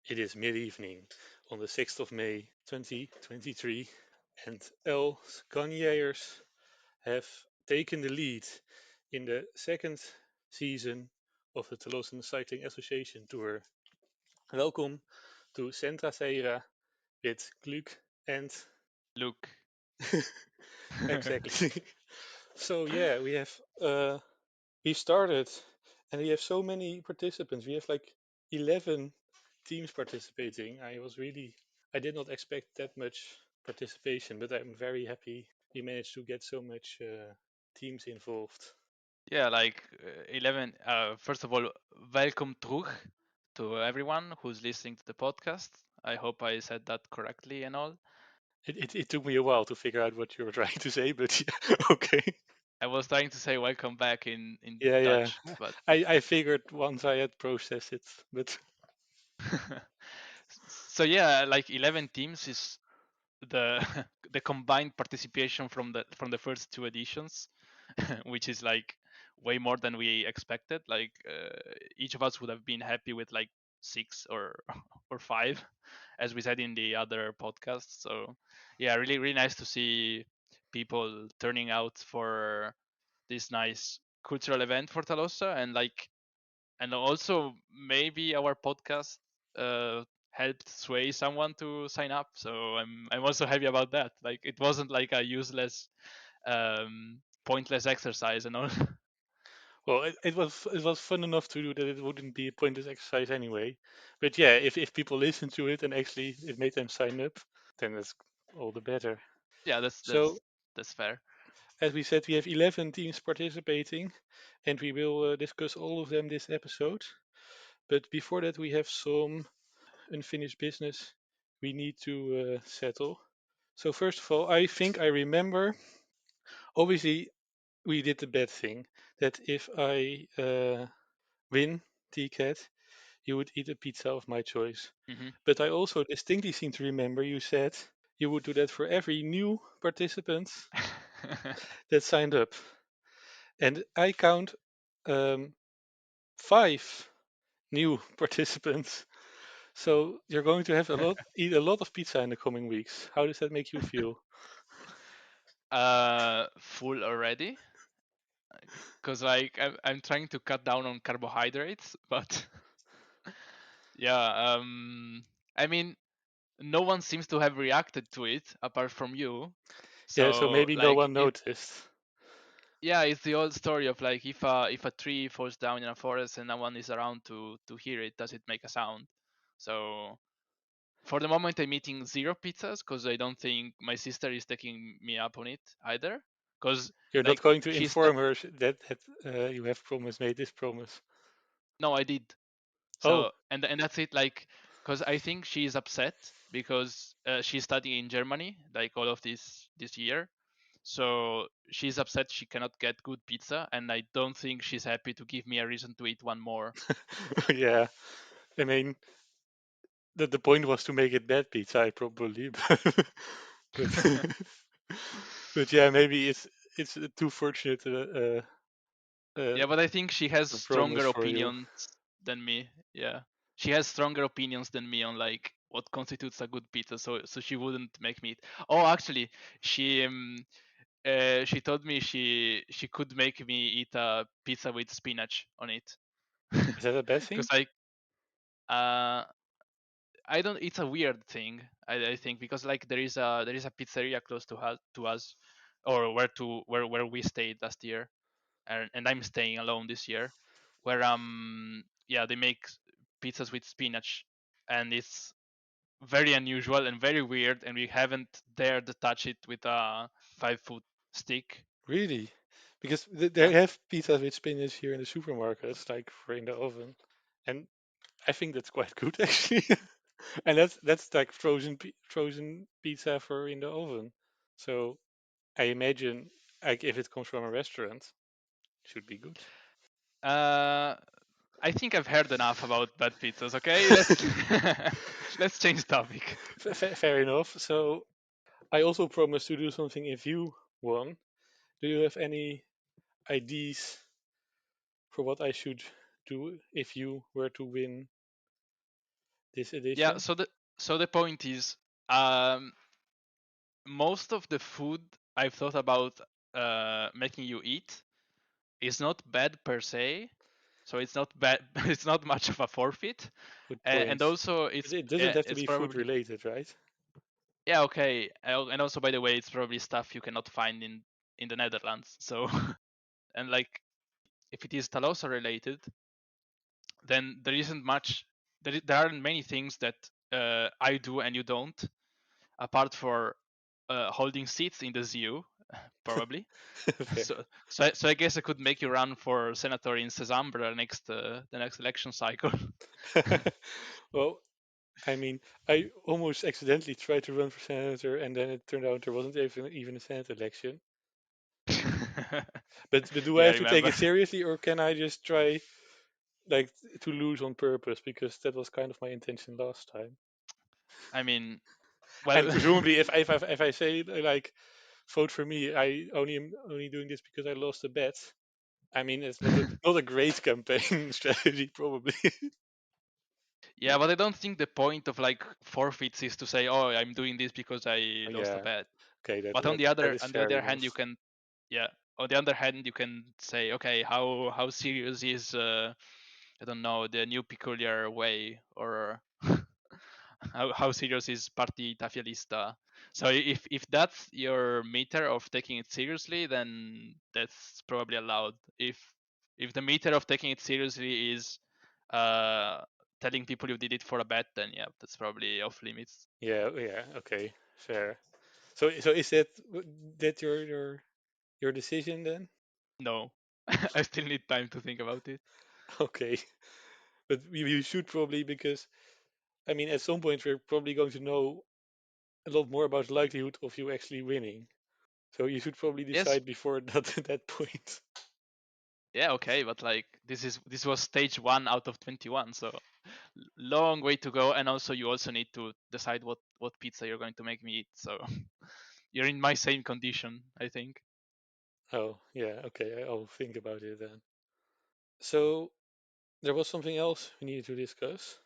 It is mid-evening on the 6th of May 2023, and Els Gagnheirs have taken the lead in the second season of the Tolosan Cycling Association Tour. Welcome to Centraseiră with Glüc and Look. exactly. So yeah, we started and we have so many participants. We have like 11 teams participating. I did not expect that much participation, but I'm very happy we managed to get so much teams involved. Yeah, 11. First of all, welcome terug to everyone who's listening to the podcast. I hope I said that correctly and all. It took me a while to figure out what you were trying to say, but yeah, okay. I was trying to say welcome back in Yeah, yeah. Dutch, but I figured once I had processed it, but so yeah, like 11 teams is the the combined participation from the first two editions, which is like way more than we expected. Each of us would have been happy with like six or or five, as we said in the other podcast. So yeah, really nice to see people turning out for this nice cultural event for Talosa, and also maybe our podcast uh, helped sway someone to sign up. So I'm also happy about that. Like it wasn't like a useless, pointless exercise and all. well, it was fun enough to do that it wouldn't be a pointless exercise anyway. But yeah, if people listen to it and actually it made them sign up, then that's all the better. Yeah, that's So that's that's fair. as we said, we have 11 teams participating, and we will discuss all of them this episode. But before that, we have some unfinished business we need to settle. So first of all, I think I remember. Obviously, we did the bad thing that if I win TCAT, you would eat a pizza of my choice. Hmm. But I also distinctly seem to remember you said you would do that for every new participant that signed up. And I count um, 5 new participants. So you're going to have eat a lot of pizza in the coming weeks. How does that make you feel? Full already, because I'm trying to cut down on carbohydrates, but yeah, I mean, no one seems to have reacted to it apart from you. Yeah, so So maybe no like one if noticed. yeah, it's the old story of like if a tree falls down in a forest and no one is around to hear it, does it make a sound? So for the moment, I'm eating zero pizzas because I don't think my sister is taking me up on it either. Because You're not like going to she's inform her that you have made this promise. no, I did. Oh, So and that's it. Like because I think she is upset because she's studying in Germany like all of this year. So she's upset she cannot get good pizza, and I don't think she's happy to give me a reason to eat one more. yeah. I mean, the point was to make it bad pizza, probably. But but yeah, maybe it's too fortunate uh, Yeah, but I think she has a promise stronger for you. opinions than me. Yeah, she has stronger opinions than me on like what constitutes a good pizza. So she wouldn't make me eat. Oh, actually, she she told me she could make me eat a pizza with spinach on it. Is that a bad Because thing? uh I don't. It's a weird thing. I think because like there is a pizzeria close to us, or where we stayed last year, and I'm staying alone this year, where yeah, they make pizzas with spinach, and it's very unusual and very weird, and we haven't dared to touch it with a 5 foot stick. Really? Because they Yeah. have pizzas with spinach here in the supermarkets, like for in the oven, and I think that's quite good actually. And that's like frozen pizza for in the oven. So I imagine like if it comes from a restaurant, it should be good. Uh, I think I've heard enough about bad pizzas. Okay, let's let's change topic. Fair enough. So I also promised to do something if you won. Do you have any ideas for what I should do if you were to win this Yeah. edition? So the point is, um, most of the food I've thought about making you eat is not bad per se. So it's not bad. It's not much of a forfeit, Good and point. also But it doesn't have to it's be food probably related, right? yeah okay. And also by the way, it's probably stuff you cannot find in the Netherlands. So and like if it is Talosa related, then there isn't much. There aren't many things that I do and you don't, apart for holding seats in the ZU, probably. Fair. So I guess I could make you run for senator in Cézembre the next election cycle. Well, I mean, I almost accidentally tried to run for senator, and then it turned out there wasn't even a senate election. But do I Yeah, I have to take remember. it seriously, or can I just try like to lose on purpose? Because that was kind of my intention last time. I mean, And well, presumably, if I say like vote for me, I only am only doing this because I lost a bet. I mean, it's not a great campaign strategy, probably. yeah, but I don't think the point of like forfeits is to say, oh, I'm doing this because I lost a Yeah. bet. Okay, But that is on the fair other hand, enough. you can, yeah, on the other hand, you can say, okay, how serious is I don't know, the new peculiar way, or how serious is Partita Fialista. So if that's your meter of taking it seriously, then that's probably allowed. If the meter of taking it seriously is uh, telling people you did it for a bet, then yeah, that's probably off limits. Yeah, yeah, okay, fair. So is that your decision then? No, I still need time to think about it. Okay, but you should probably because I mean at some point we're probably going to know a lot more about the likelihood of you actually winning. So you should probably Yes, decide before that point. yeah, okay, but like this was stage 1 out of 21, so long way to go. And also you also need to decide what pizza you're going to make me eat. So you're in my same condition, I think. Oh, yeah, okay, I'll think about it then. So there was something else we needed to discuss,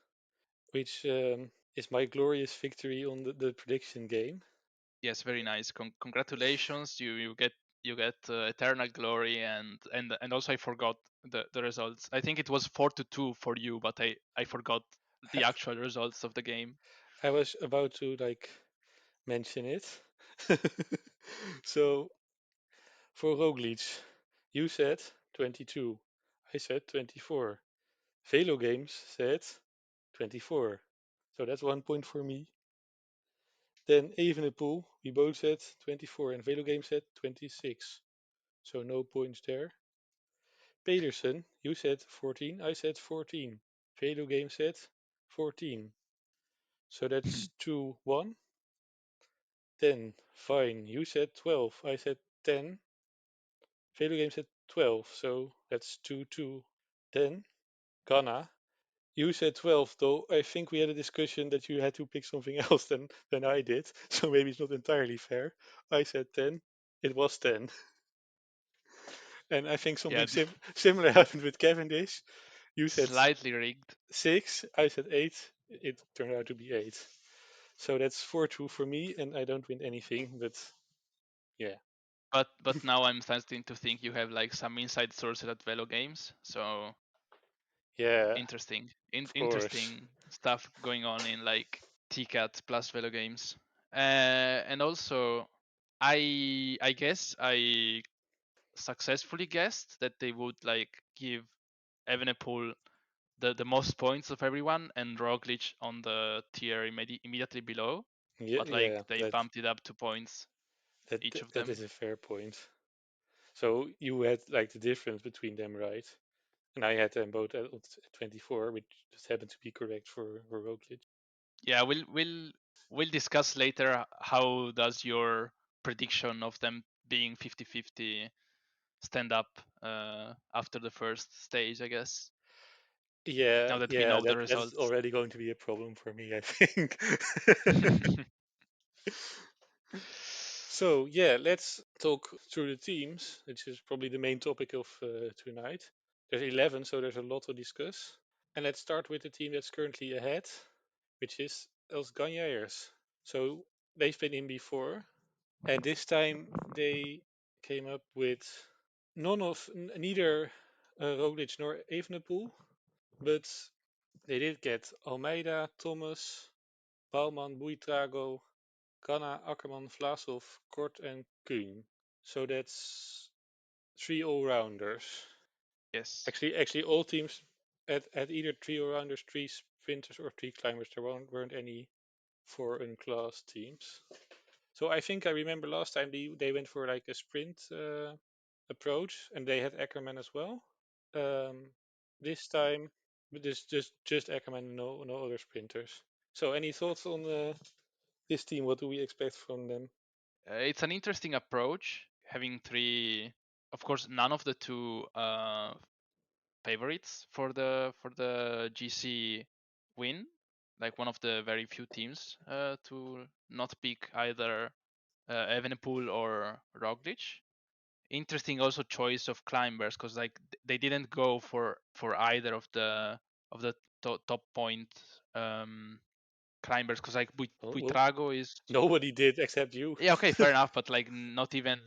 which is my glorious victory on the prediction game. Yes, very nice. Congratulations, you get eternal glory. And also I forgot the results. I think it was 4-2 for you, but I forgot I, the actual results of the game. I was about to like mention it. So for Roglic, you said 22. I said 24. Velo Games said 24. So that's 1 point for me. Then Evenepoel, we both said 24 and Velo Games said 26. So no points there. Pedersen, you said 14, I said 14. Velo Game said 14. So that's 2-1. Then Fine, you said 12, I said 10. Velo Game said 12, so that's 2-2. Then Ghana, you said 12, though I think we had a discussion that you had to pick something else than I did, so maybe it's not entirely fair. I said 10, it was 10. And I think Yeah, something similar happened with Cavendish. You said slightly rigged. 6, I said 8, it turned out to be 8. So that's 4-2 for me, and I don't win anything, but yeah. But now I'm starting to think you have like some inside sources at Velo Games. So Yeah, interesting, of course. interesting stuff going on in like TCAT plus Velo Games. And also, I guess I successfully guessed that they would like give Evenepoel the most points of everyone and Roglic on the tier immediately below. Yeah, But like yeah, they bumped it up 2 points each of that them. is a fair point. So you had like the difference between them, right? And I had them both at 24, which just happened to be correct for Roglic. Yeah, we'll discuss later how does your prediction of them being 50-50 stand up after the first stage, I guess. Yeah, Now that we yeah, know the that's results. already going to be a problem for me, I think. So yeah, let's talk through the teams, which is probably the main topic of tonight. There's 11, so there's a lot to discuss. And let's start with the team that's currently ahead. which is Els Gagnheirs. So they've been in before, and this time they came up with neither Roglic nor Evenepoel, but they did get Almeida, Thomas, Bouwman, Buitrago, Ganna, Akkerman, Vlasov, Kort, and Kuhn. So that's three all-rounders. Yes. Actually, all teams had either three all-rounders, three sprinters, or three climbers. There weren't any for unclassed teams. So I think I remember last time they went for like a sprint approach, and they had Ackerman as well. This time, but this just Ackerman, no other sprinters. So any thoughts on this team? What do we expect from them? It's an interesting approach having three. Of course, none of the two favorites for the GC win. Like one of the very few teams to not pick either Evenepoel or Roglic. Interesting also choice of climbers because like they didn't go for either of the top point climbers because like Well, Buitrago is nobody did except you. yeah, okay, fair enough, but like not even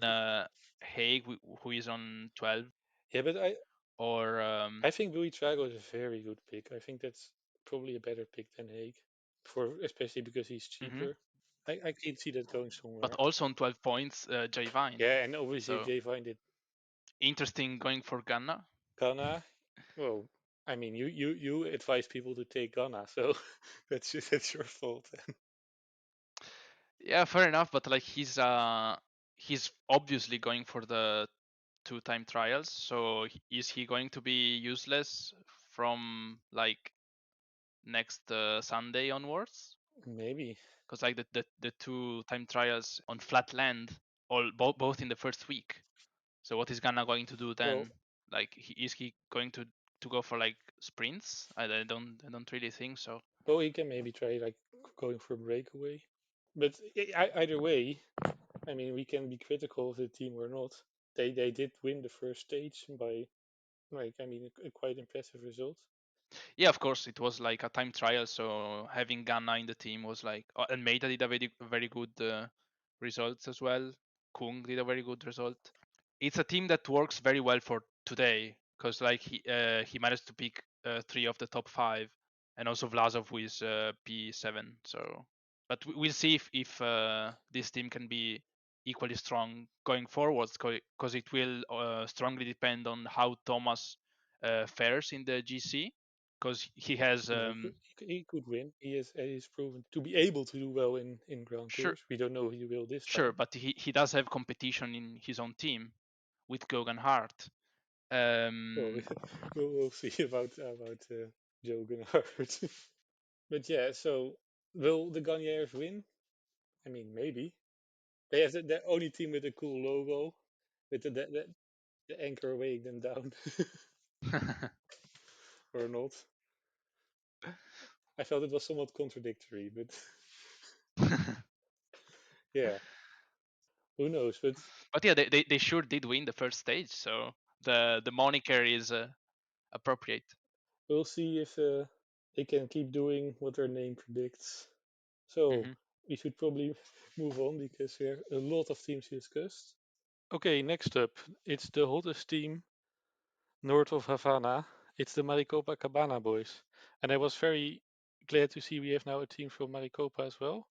Haig who is on 12 Yeah, but or I think Buitrago is a very good pick. I think that's probably a better pick than Haig, especially because he's mhm. cheaper. I can see that going But somewhere. also on 12 points, Jay Vine. Yeah, and obviously if So they find it interesting going for Ghana. Ghana, well, I mean you advise people to take Ghana, so that's your fault. Yeah, fair enough, but like he's obviously going for the two-time trials. So is he going to be useless from like next Sunday onwards? Maybe. Because like the two-time trials on flat land, all both in the first week. So what is Ghana going to do Well, then? Like, is he going to go for like sprints? I don't really think so. he can maybe try like going for a breakaway. But either way, I mean, we can be critical of the team or not. They did win the first stage by like I mean a quite impressive result. Yeah, of course, it was like a time trial, so having Ghana in the team was like, and Meita did a very good results as well. Kung did a very good result. It's a team that works very well for today because like he managed to pick three of the top five, and also Vlasov with P7. So, but we'll see if this team can be equally strong going forwards because it will strongly depend on how Thomas fares in the GC because he has No, he could win. He is proven to be able to do well in Grand sure Tours. We don't know if he will this sure, time. but he does have competition in his own team with Gogan Hart. Well, Um, we'll see about Joe Gunhart. But yeah, so will the Gagnheirs win? I mean, maybe. They have the only team with a cool logo, with the anchor weighing them down, or not. I felt it was somewhat contradictory, but yeah, who knows? But but yeah, they sure did win the first stage, so the moniker is appropriate. we'll see if they can keep doing what their name predicts. So Hmm. we should probably move on because we have a lot of teams discussed. Okay, next up, it's the hottest team north of Havana. It's the Maricopa Cabana boys, and I was very glad to see we have now a team from Maricopa as well.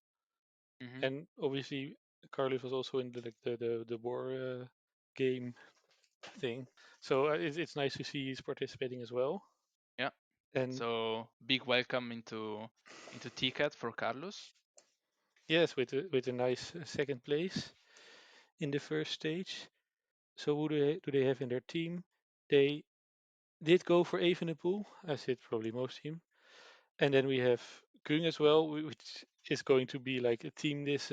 Hmm. And obviously, Carlos was also in the war game thing, so it's nice to see he's participating as well. Yeah. And So big welcome into TCAT for Carlos. yes, with a nice second place in the first stage. So who do they have in their team? They did go for Evenepoel, as did probably most team. And then we have Kung as well, which is going to be like a team this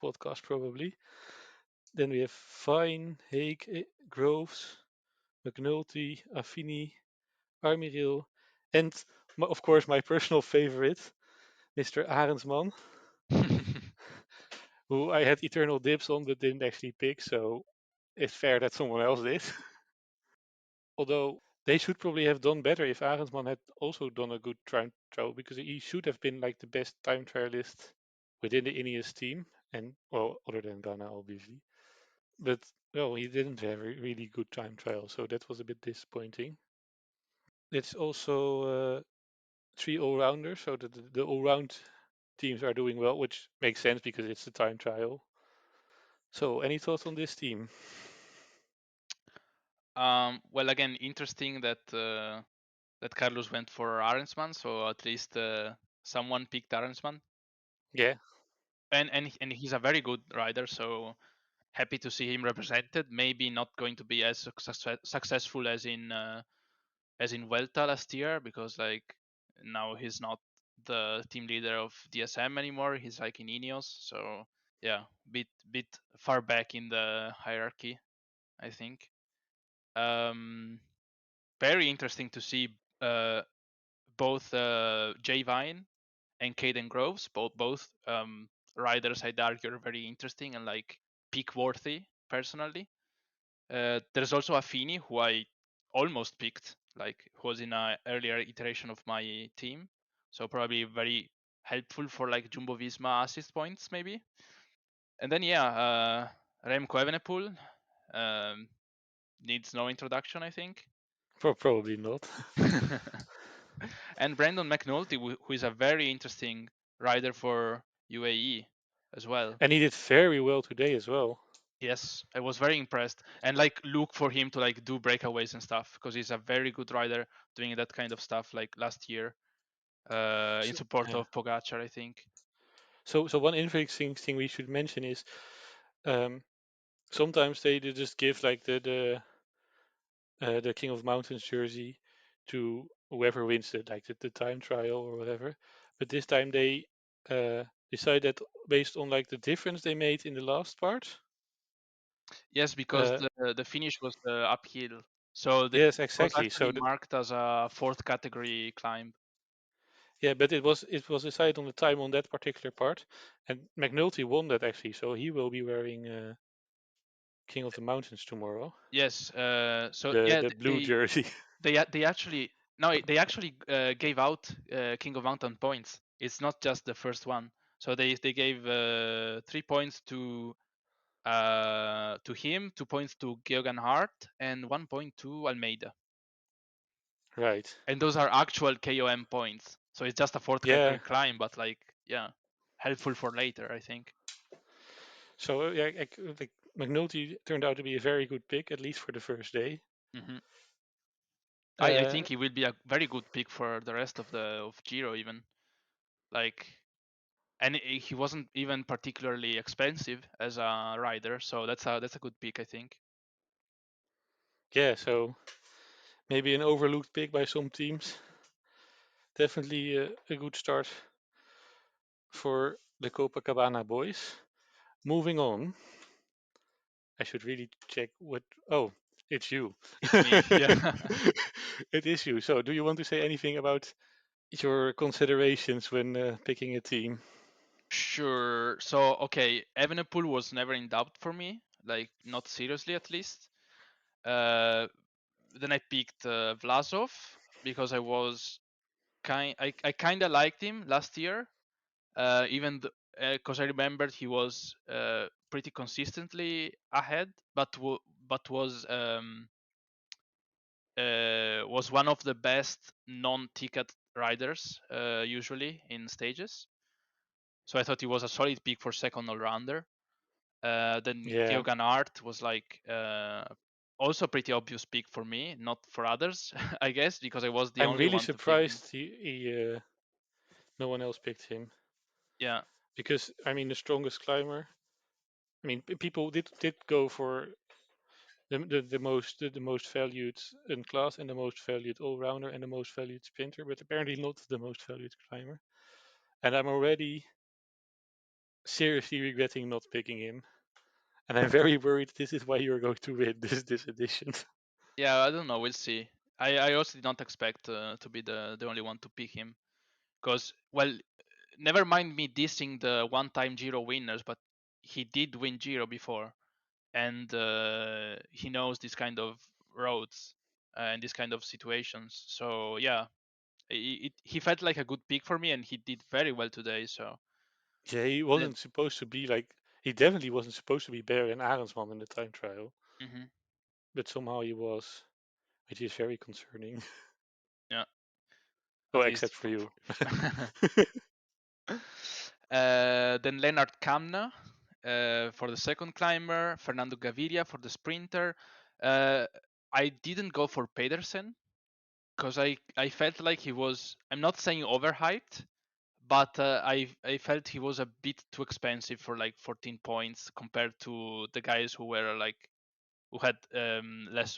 podcast probably. Then we have Fine, Haig, Groves, McNulty, Affini, Armiril, and of course my personal favorite, Mr. Arendsman, who I had eternal dibs on but didn't actually pick, so it's fair that someone else did. Although They should probably have done better if Arendsman had also done a good time trial, because he should have been like the best time trialist within the Ineos team, and well, other than Ghana, obviously. But well, he didn't have a really good time trial, so that was a bit disappointing. It's also 3 all-rounders, so the all-round teams are doing well, which makes sense because it's a time trial. So, any thoughts on this team? Well, again, interesting that that Carlos went for Arensman, so at least someone picked Arensman, Yeah, and he's a very good rider, so happy to see him represented. Maybe not going to be as successful as in Vuelta last year, because like now he's not the team leader of DSM anymore. He's like in Ineos, so yeah, bit far back in the hierarchy, I think. Um, Very interesting to see both Jay Vine and Caden Groves, both riders I'd argue are very interesting and like pick worthy personally. There's also Affini, who I almost picked, like who was in an earlier iteration of my team, so probably very helpful for like Jumbo Visma assist points maybe. And then yeah, Remco Evenepoel needs no introduction, I think. probably not. And Brandon McNulty, who is a very interesting rider for UAE as well. And he did very well today as well. Yes, I was very impressed, and like look for him to like do breakaways and stuff, because he's a very good rider doing that kind of stuff. Like last year, in So, support yeah. of Pogacar, I think. So one interesting thing we should mention is um, sometimes they just give like the King of Mountains jersey to whoever wins the time trial or whatever. But this time they decide that based on like the difference they made in the last part. Yes, because Uh, the finish was uphill, so yes, it was exactly. actually marked as a fourth category climb. Yeah, but it was decided on the time on that particular part, and McNulty won that actually, so he will be wearing King of the Mountains tomorrow, Yes, so the yeah, the blue jersey. they actually no they actually gave out King of Mountain points. It's not just the first one. So they gave 3 points to him, 2 points to Geoghan Hart, and 1 point to Almeida. Right. And those are actual KOM points. So it's just a fourth Yeah. category climb, but like yeah, helpful for later, I think. So yeah, like McNulty turned out to be a very good pick, at least for the first day. Hmm. I Uh, think he will be a very good pick for the rest of the of Giro even. Like, and he wasn't even particularly expensive as a rider, so that's a good pick, I think. yeah. So maybe an overlooked pick by some teams. Definitely a good start for the Copacabana boys. Moving on, I should really check what. Oh, it's you. It's me, yeah. It is you. So, do you want to say anything about your considerations when picking a team? Sure. So okay, Evenepoel was never in doubt for me, like not seriously at least. Uh, then I picked Vlasov because I kind of liked him last year, even because I remembered he was pretty consistently ahead, but was one of the best non-ticket riders usually in stages. So I thought he was a solid pick for second all-rounder. Then Yeah, Geoghan Art was like also a pretty obvious pick for me, not for others, I guess, because I was the I'm only really one to pick him. surprised no one else picked him, Yeah, because I mean the strongest climber. I mean people did go for the most valued in class and the most valued all rounder and the most valued sprinter, but apparently not the most valued climber. And I'm already seriously regretting not picking him. And I'm very worried this is why you're going to win this edition. yeah, I don't know. We'll see. I also did not expect to be the only one to pick him, because well, never mind me dissing the one-time Giro winners, but he did win Giro before, and he knows this kind of roads. in this kind of situations. So yeah, he felt like a good pick for me, and he did very well today. So Yeah, he then, wasn't supposed to be like. He definitely wasn't supposed to be better than Arendsman in the time trial, mm-hmm, but somehow he was, which is very concerning. yeah, Oh, at except least for you. Then Lennart Kamna for the second climber, Fernando Gaviria for the sprinter. I didn't go for Pedersen because I felt like he was, I'm not saying overhyped, but I felt he was a bit too expensive for like 14 points compared to the guys who were like who had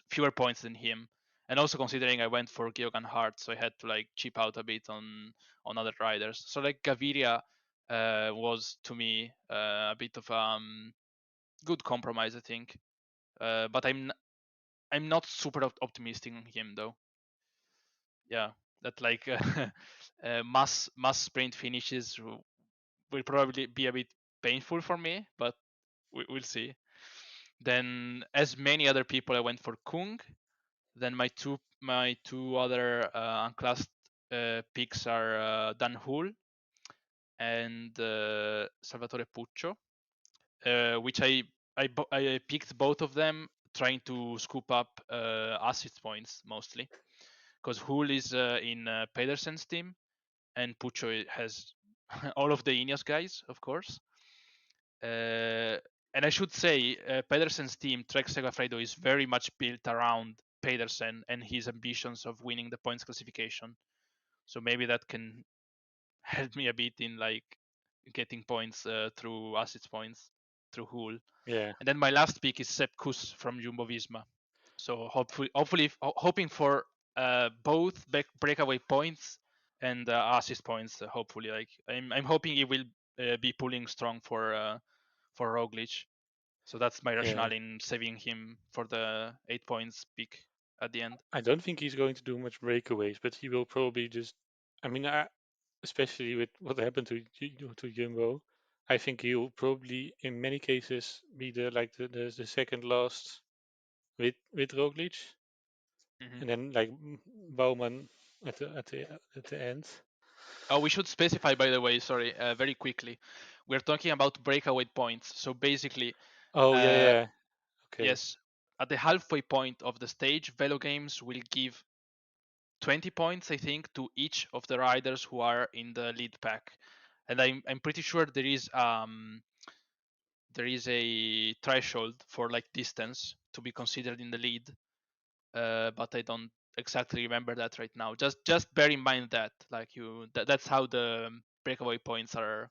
fewer points than him. And also considering I went for Geoghan Hart, so I had to like cheap out a bit on other riders. So like Gaviria was to me a bit of good compromise, I think. But I'm not super optimistic on him though. Yeah, that like mass sprint finishes will probably be a bit painful for me, but we'll see. Then, as many other people, I went for Kung. Then my two other unclassed picks are Dan Hull and Salvatore Puccio, which I picked both of them trying to scoop up assist points mostly, because Hull is in Pedersen's team and Puccio has all of the Ineos guys, of course. And I should say, Pedersen's team, Trek Segafredo, is very much built around Pedersen and his ambitions of winning the points classification. So maybe that can help me a bit in like getting points through assets points through Hull. Yeah, And then my last pick is Sepp Kuss from Jumbo Visma. So hoping for both breakaway points and assist points. Hopefully, like I'm hoping he will be pulling strong for Roglic. So that's my yeah. rationale in saving him for the 8 points pick at the end. I don't think he's going to do much breakaways, but he will probably just. I mean, especially with what happened to Jumbo, I think he'll probably, in many cases, be the second last with Roglic, Mm-hmm. and then like Bauman at the end. Oh, we should specify, by the way, sorry, very quickly. We're talking about breakaway points. So basically, Oh yeah, uh, yeah. Okay. yes, at the halfway point of the stage, Velo Games will give 20 points, I think, to each of the riders who are in the lead pack. And I'm pretty sure there is a threshold for like distance to be considered in the lead, but I don't exactly remember that right now. Just bear in mind that like that's how the breakaway points are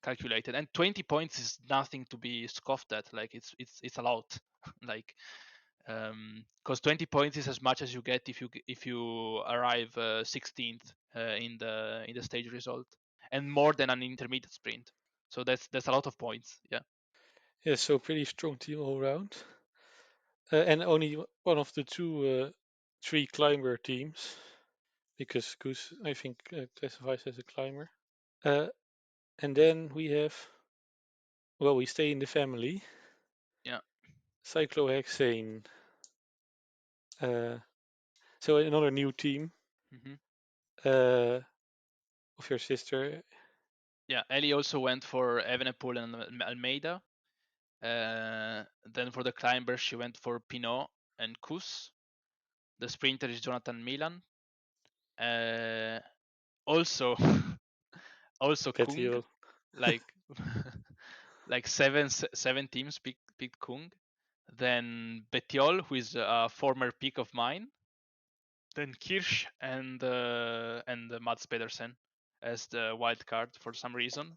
calculated, and 20 points is nothing to be scoffed at. Like it's a lot. Like because 20 points is as much as you get if you arrive 16th in the stage result, and more than an intermediate sprint. So that's a lot of points. Yeah. Yeah, so pretty strong team all around, and only one of the three climber teams, because Goose I think classifies as a climber. Uh, and then we have, well, we stay in the family. Yeah. Cyclohexane. Uh, so another new team Hmm. uh, of your sister. Yeah. Ellie also went for Evenepoel and Almeida. Then for the climber, she went for Pinot and Kus. The sprinter is Jonathan Milan. Uh, also, also Kung, Petiol. like like seven teams picked Kung. Then Betiol, who is a former pick of mine. Then Kirsch and Mats Pedersen as the wild card for some reason.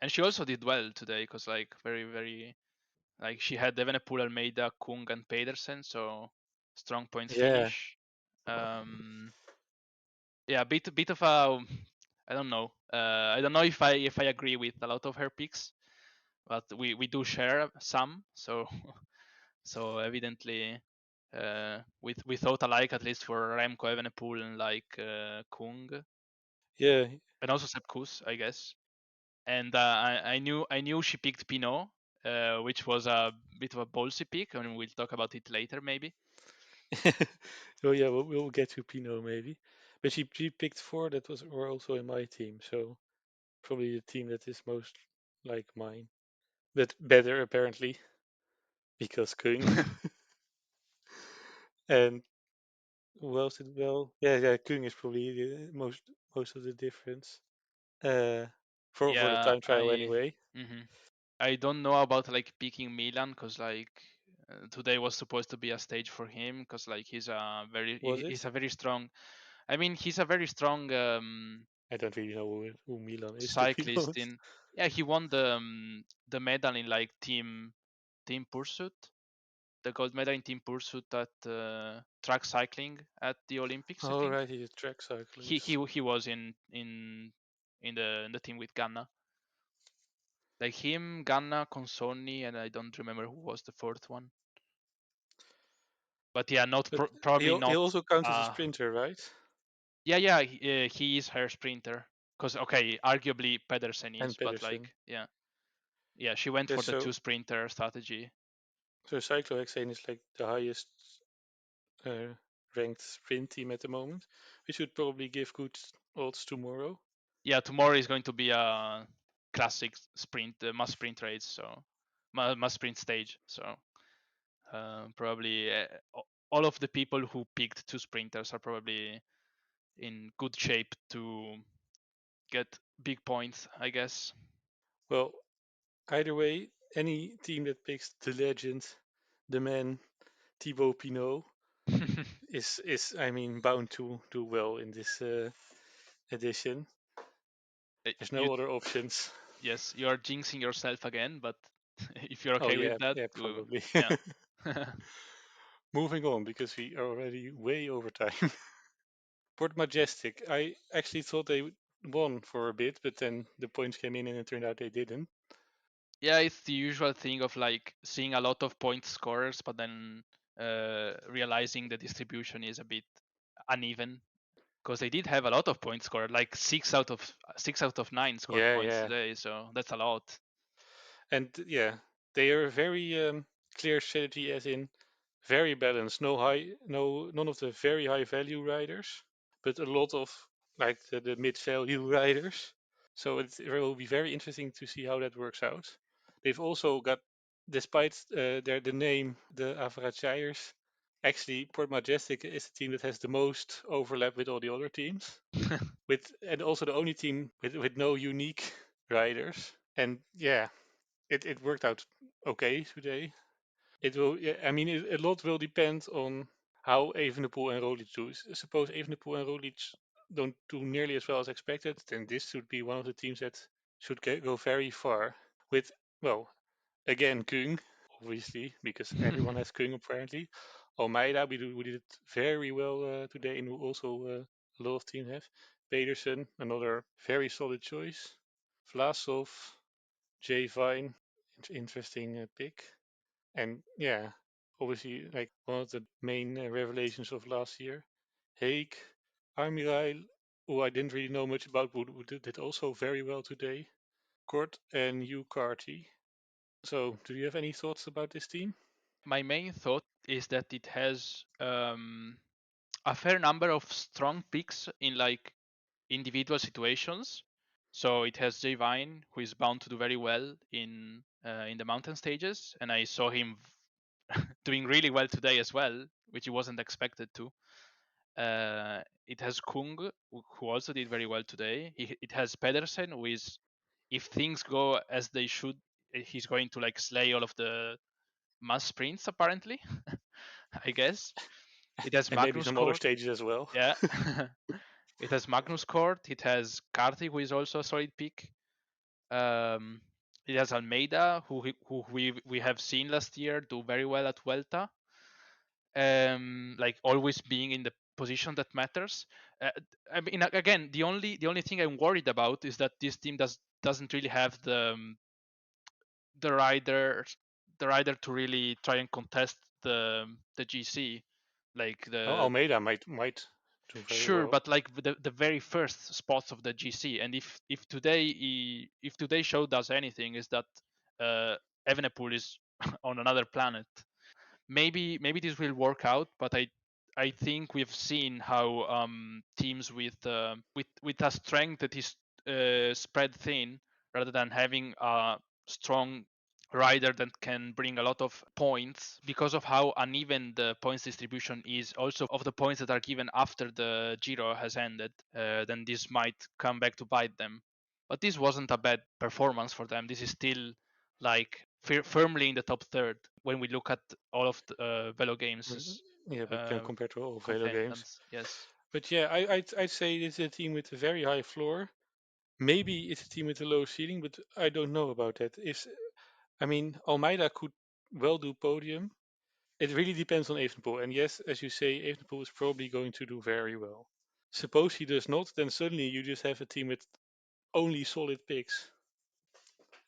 And she also did well today because like very like she had Evenepoel, Almeida, Kung, and Pedersen, so strong points Yeah, finish. Yeah, bit of a I don't know. I don't know if I agree with a lot of her picks, but we do share some. So so evidently we thought alike, at least for Remco Evenepoel and like Kung yeah, and also Sepp Kuss, I guess. And I knew she picked Pinot, which was a bit of a ballsy pick, and we'll talk about it later maybe. Oh yeah, we'll get to Pinot maybe. But she picked four that were also in my team, so probably the team that is most like mine. But better apparently, because Kung. And who else did well? Yeah, Kung is probably the most of the difference. Uh, for the Yeah, time trial anyway. I don't know about like picking Milan because like today was supposed to be a stage for him because like Was he's it? a very strong. I mean, he's a very strong I don't really know who Milan is, to be cyclist honest. in. Yeah, he won the medal in like team pursuit, the gold medal in team pursuit at track cycling at the Olympics, I Oh think. right, he's a track He cyclist. he he was in the team with Ganna. Like him, Ganna, Consonni, and I don't remember who was the fourth one. But yeah, not But probably he not. also counts as a Uh, sprinter, right? yeah, he is her sprinter. Cause okay, arguably Pedersen And is, but Pedersen. like yeah, she went Yeah, for the two sprinter strategy. so Cyclohexane is like the highest uh, ranked sprint team at the moment. We should probably give good odds tomorrow. Yeah, tomorrow is going to be a classic sprint, must sprint race, so must sprint stage. So probably all of the people who picked two sprinters are probably in good shape to get big points, I guess. Well, either way, any team that picks the legend, the man Thibaut Pinot, is I mean bound to do well in this edition. There's you no other options. yes, you are jinxing yourself again, but if you're Oh okay with yeah, that, yeah, probably. yeah. Moving on because we are already way over time. Port Majestic. I actually thought they won for a bit, but then the points came in and it turned out they didn't. Yeah, it's the usual thing of like seeing a lot of point scorers, but then realizing the distribution is a bit uneven because they did have a lot of point scored, like 6 out of 9 scored Yeah, points yeah. today, so that's a lot. And yeah, they are very clear strategy, as in very balanced. None of the very high value riders, but a lot of like the mid value riders. So it will be very interesting to see how that works out. They've also got, despite the name, the Averatxeirs, actually Port Majestic is the team that has the most overlap with all the other teams. And also the only team with no unique riders. And yeah, it worked out okay today. It will. Yeah, I mean, a lot will depend on how Evenepoel and Roglic do. Suppose Evenepoel and Roglic don't do nearly as well as expected, then this should be one of the teams that should go very far. With, well, again, Kung, obviously, because everyone has Kung apparently. Almeida, we did it very well today, and also a lot of teams have. Pedersen, another very solid choice. Vlasov, J Vine, interesting pick. And yeah, obviously, like one of the main revelations of last year, Haig, Armirail, who I didn't really know much about, but who did also very well today. Kort and Hugh Carty. So, do you have any thoughts about this team? My main thought is that it has a fair number of strong picks in like individual situations. So it has Jay Vine, who is bound to do very well in the mountain stages, and I saw him doing really well today as well, which he wasn't expected to. It has Kung, who also did very well today. It has Pedersen, who is, if things go as they should, he's going to like slay all of the mass sprints apparently. I guess it has And maybe Magnus some other Kort. stages as well. Yeah. It has Magnus Kort. It has Karthi, who is also a solid pick. Um, it has Almeida, who we have seen last year do very well at Vuelta. Like always being in the position that matters. Uh, I mean, again, the only thing I'm worried about is that this team doesn't really have the rider the rider to really try and contest the GC, like the Almeida might do very sure, well. but like the very first spots of the GC, and if today show does anything, is that uh, Evenepoel is on another planet. Maybe this will work out, but I think we've seen how teams with a strength that is spread thin, rather than having a strong rider that can bring a lot of points, because of how uneven the points distribution is, also of the points that are given after the Giro has ended, then this might come back to bite them. But this wasn't a bad performance for them. This is still like firmly in the top third when we look at all of the Velo Games Yeah, but compared to all Velo games. contendants. Yes. But yeah, I'd say it's a team with a very high floor. Maybe it's a team with a low ceiling, but I don't know about that. I mean, Almeida could well do podium. It really depends on Evenepoel. And yes, as you say, Evenepoel is probably going to do very well. Suppose he does not, then suddenly you just have a team with only solid picks.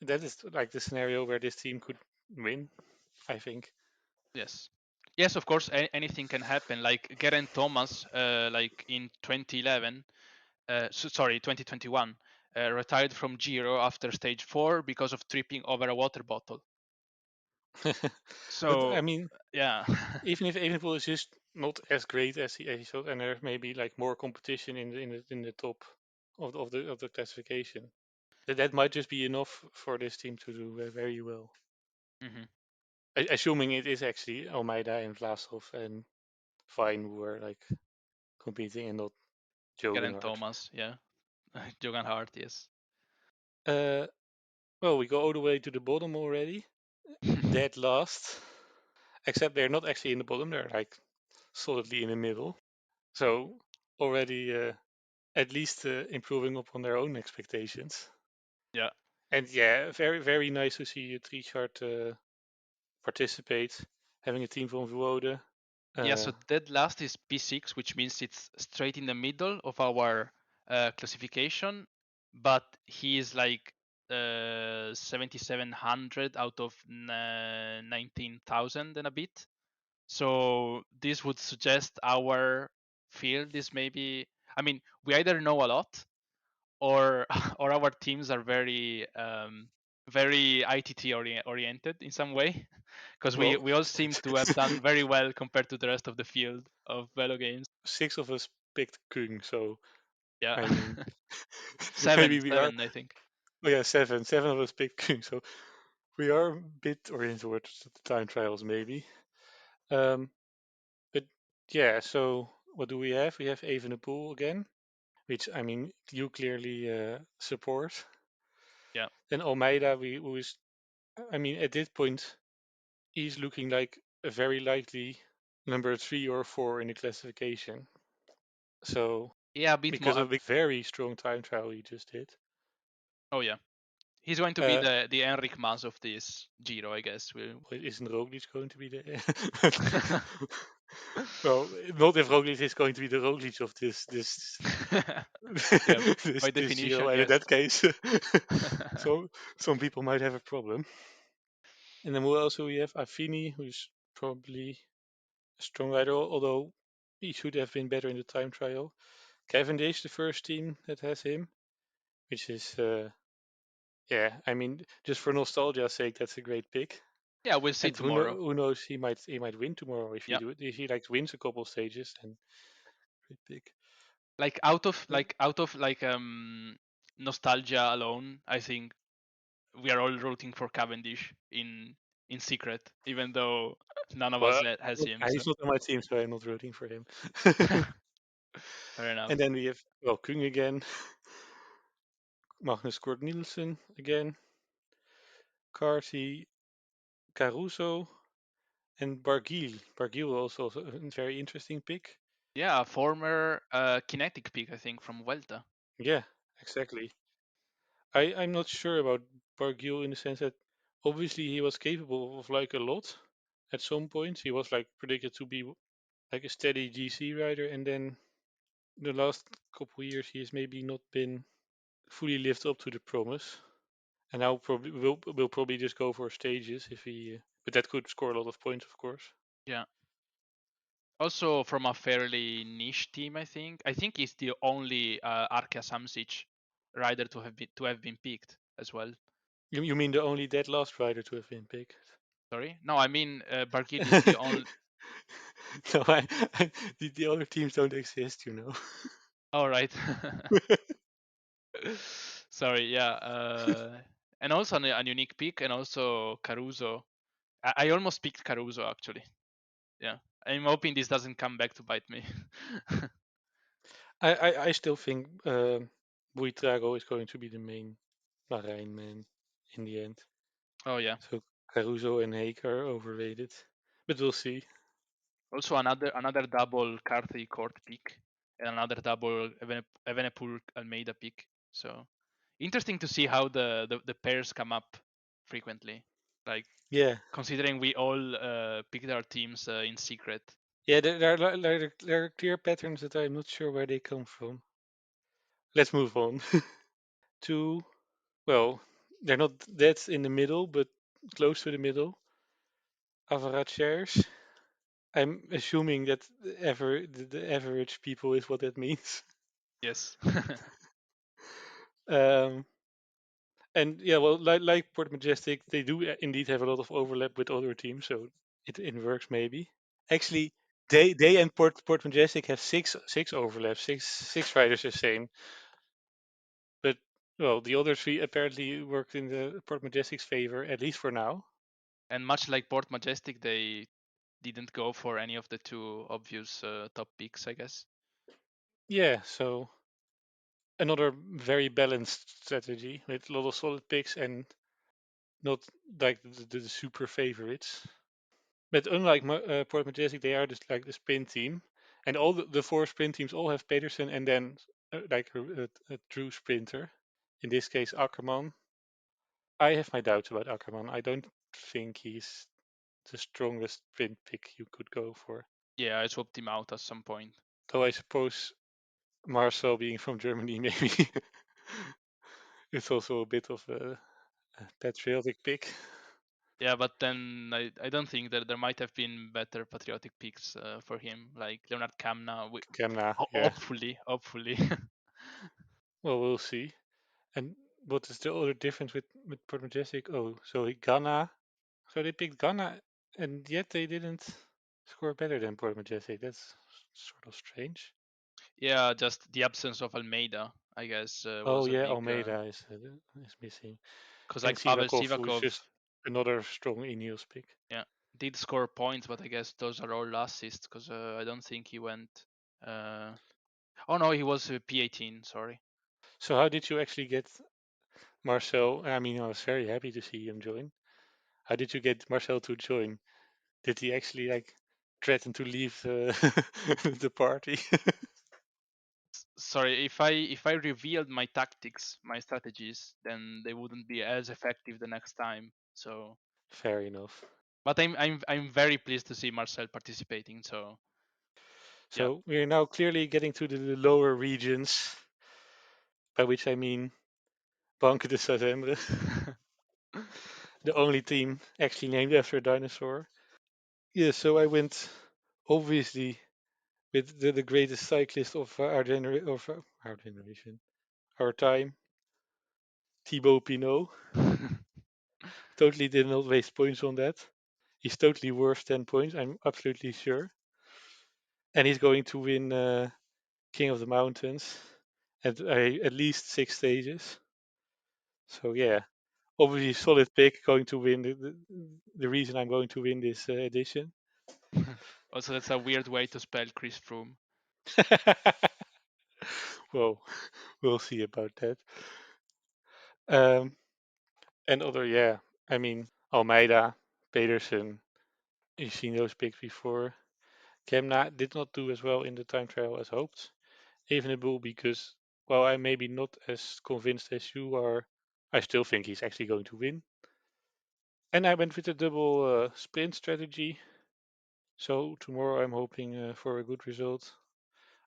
That is like the scenario where this team could win, I think. Yes. Yes, of course, anything can happen. Like Geraint Thomas, like in 2011, sorry, 2021, retired from Giro after stage 4 because of tripping over a water bottle. But I So, mean, yeah. even if Evenepoel is just not as great as he showed, and there may be like more competition in the top of the classification, that might just be enough for this team to do very well. hmm Assuming it is actually Almeida and Vlasov and Fine who are like competing and not Jogan Geraint Hart. Thomas, yeah. Jogan Hart, yes. Uh, well, we go all the way to the bottom already. Dead last. Except they're not actually in the bottom, they're like solidly in the middle. So already at least improving upon their own expectations. Yeah. And yeah, very, very nice to see Trichard participate, having a team from Vuode. Yeah, so dead last is P6, which means it's straight in the middle of our classification, but he is like 7,700 out of 19,000 and a bit. So this would suggest our field is maybe, I mean, we either know a lot, or or our teams are very ITT oriented in some way, because well, we all seem to have done very well compared to the rest of the field of Velo games. 6 of us picked Kung, so Yeah. I mean, seven maybe we are. seven I think. Oh yeah, 7. 7 of us picked Kung, so we are a bit oriented towards the time trials, maybe. Um, but yeah, so what do we have? We have Evenepoel again, which I mean you clearly support. Yeah. Then Almeida, who is, I mean, at this point, he's looking like a very likely number 3 or 4 in the classification. So Yeah, a bit because more. of the very strong time trial he just did. Oh yeah, he's going to be Uh, the Enric Mas of this Giro, I guess. isn't Roglic going to be the? Well, not if Roglic is going to be the Roglic of this Yeah, this by this Giro, definition, and in yes. that case, so some people might have a problem. And then who else do we have? Affini, who's probably a strong rider, although he should have been better in the time trial. Cavendish, the first team that has him, which is yeah, I mean, just for nostalgia's sake, that's a great pick. Yeah, we'll see And tomorrow. who knows, he might win tomorrow if he Yeah. do it. If he like wins a couple stages, then great pick. Like out of nostalgia alone, I think we are all rooting for Cavendish in secret, even though none of us Well, has him. So he's not on my team, so I'm not rooting for him. fair enough. And then we have Kung again, Magnus Kort Nielsen again, Carty, Caruso, and Barguil. Barguil also a very interesting pick. Yeah, a former kinetic pick, I think, from Vuelta. Yeah, exactly. I'm not sure about Barguil in the sense that obviously he was capable of like a lot at some point. He was like predicted to be like a steady GC rider, and then the last couple of years he has maybe not been fully lived up to the promise. And now probably will probably just go for stages if he, but that could score a lot of points, of course. Yeah. Also from a fairly niche team, I think. I think he's the only Arkea Samsic rider to have been picked as well. You mean the only dead last rider to have been picked? Sorry, no, I mean Barguil is the only. No, the other teams don't exist, you know. All right. Sorry, yeah. And also a unique pick, and also Caruso. I almost picked Caruso actually. Yeah, I'm hoping this doesn't come back to bite me. I still think Buitrago is going to be the main Bahrain man in the end. Oh yeah. So Caruso and Hake are overrated, but we'll see. Also another double Carthy Court pick and another double Evenepoel Almeida pick. So interesting to see how the pairs come up frequently. Like Yeah, considering we all picked our teams in secret. yeah. There are clear patterns that I'm not sure where they come from. Let's move on to, well, they're not dead in the middle, but close to the middle. Averatxeirs. I'm assuming that the average people is what that means. Yes. Um, and yeah, well, like Port Majestic, they do indeed have a lot of overlap with other teams, so it works maybe. Actually, they and Port Majestic have six overlaps, six riders the same. But well, the other three apparently worked in the Port Majestic's favor, at least for now. And much like Port Majestic, they didn't go for any of the two obvious top picks, I guess. Yeah, so another very balanced strategy with a lot of solid picks and not like the super favorites. But unlike Port Majestic, they are just like the sprint team, and all the four sprint teams all have Peterson and then like a true sprinter. In this case, Ackerman. I have my doubts about Ackerman. I don't think he's the strongest sprint pick you could go for. Yeah, I swapped him out at some point. Though I suppose Marcel being from Germany, maybe it's also a bit of a patriotic pick. Yeah, but then I don't think that there might have been better patriotic picks for him, like Leonard Kamna. Kemna, yeah. Hopefully. Well, we'll see. And what is the other difference with Port Majestic? Oh, so Ghana. So they picked Ghana, and yet they didn't score better than Port Majestic. That's sort of strange. Yeah, just the absence of Almeida, I guess, Oh was a yeah, big. Almeida is missing, Because and like Pavel Sivakov, who's Sivakov, just another strong Ineos pick. yeah, did score points, but I guess those are all assists because I don't think he went. Uh... Oh no, he was P18. Sorry. So how did you actually get Marcel? I mean, I was very happy to see him join. How did you get Marcel to join? Did he actually like threaten to leave the party? Sorry, if I revealed my tactics, my strategies, then they wouldn't be as effective the next time. So, Fair enough. but I'm very pleased to see Marcel participating. So yeah. So we are now clearly getting to the lower regions, by which I mean Banqeu de Cézembre, the only team actually named after a dinosaur. Yeah, so I went obviously with the greatest cyclist of our generation, our time, Thibaut Pinot. Totally did not waste points on that. He's totally worth 10 points, I'm absolutely sure. And he's going to win King of the Mountains at least 6 stages. So yeah, obviously solid pick, going to win the reason I'm going to win this edition. Also, that's a weird way to spell Chris Froome. Well, we'll see about that. Um, and other, yeah, I mean, Almeida, Pedersen, you've seen those picks before. Kemna did not do as well in the time trial as hoped. Evenepoel, because, well, I'm maybe not as convinced as you are. I still think he's actually going to win. And I went with a double sprint strategy. So tomorrow I'm hoping for a good result.